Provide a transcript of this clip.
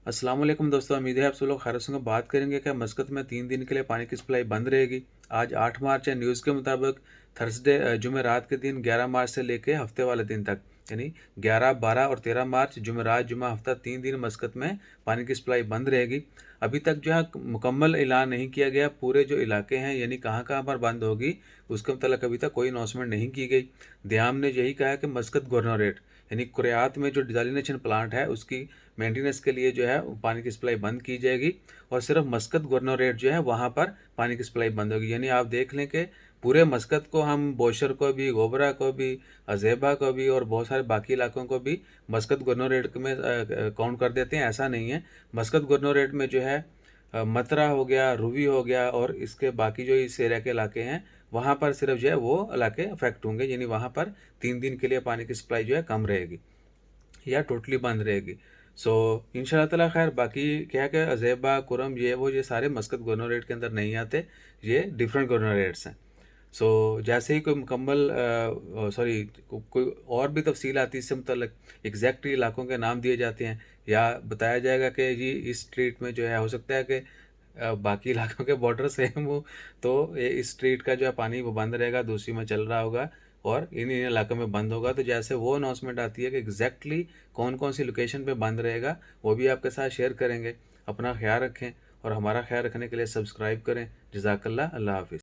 अस्सलाम वालेकुम दोस्तों, उम्मीद है आप सब लोग खैरियत से होंगे। बात करेंगे कि मस्कत में 3 दिन के लिए पानी की सप्लाई बंद रहेगी। आज 8 मार्च है। न्यूज़ के मुताबिक थर्सडे जुमेरात के दिन 11 मार्च से लेके हफ्ते वाले दिन तक, यानी 11, 12 और 13 मार्च जुमेरात जुमा हफ्ता 3 दिन मस्कत में पानी की सप्लाई बंद रहेगी। अभी तक जो है मुकम्मल ऐलान नहीं किया गया पूरे जो इलाके हैं, यानी कहाँ कहाँ पर बंद होगी, उसके मतलब अभी तक कोई अनाउंसमेंट नहीं की गई। दियाम ने यही कहा है कि मस्कत गवर्नरेट यानी कुरियात में जो डिसालिनेशन प्लांट है उसकी मेंटेनेंस के लिए जो है पानी की सप्लाई बंद की जाएगी और सिर्फ मस्कत गवर्नरेट जो है वहाँ पर पानी की सप्लाई बंद होगी। यानी आप देख लें कि पूरे मस्कत को हम बोशर को भी, गोबरा को भी, अजेबा को भी और बहुत सारे बाकी इलाकों को भी मस्कत गवर्नरेट में काउंट कर देते हैं। ऐसा नहीं है। मस्कत गवर्नरेट में जो है मतरा हो गया, रूवी हो गया और इसके बाकी जो इस एरिया के इलाके हैं वहाँ पर सिर्फ जो है वो इलाके अफेक्ट होंगे, यानी वहाँ पर 3 दिन के लिए पानी की सप्लाई जो है कम रहेगी या टोटली बंद रहेगी। सो इंशाल्लाह ताला खैर, बाकी क्या है कि अजेबा, कुरम, ये सारे मस्कत गवर्नरेट के अंदर नहीं आते, ये डिफरेंट गवर्नरेट्स हैं। सो जैसे ही कोई मुकम्मल सॉरी कोई और भी तफसील आती है इससे मतलब एग्जैक्ट इलाकों के नाम दिए जाते हैं या बताया जाएगा कि जी इस स्ट्रीट में जो है हो सकता है कि बाकी इलाकों के बॉर्डर सेम हो, तो ये इस स्ट्रीट का जो है पानी वो बंद रहेगा, दूसरी में चल रहा होगा और इन इन इलाकों में बंद होगा। तो जैसे वो अनाउंसमेंट आती है कि एग्जैक्टली कौन कौन सी लोकेशन पे बंद रहेगा, वो भी आपके साथ शेयर करेंगे। अपना ख्याल रखें और हमारा ख्याल रखने के लिए सब्सक्राइब करें। जज़ाकल्लाह, अल्लाह हाफिज़।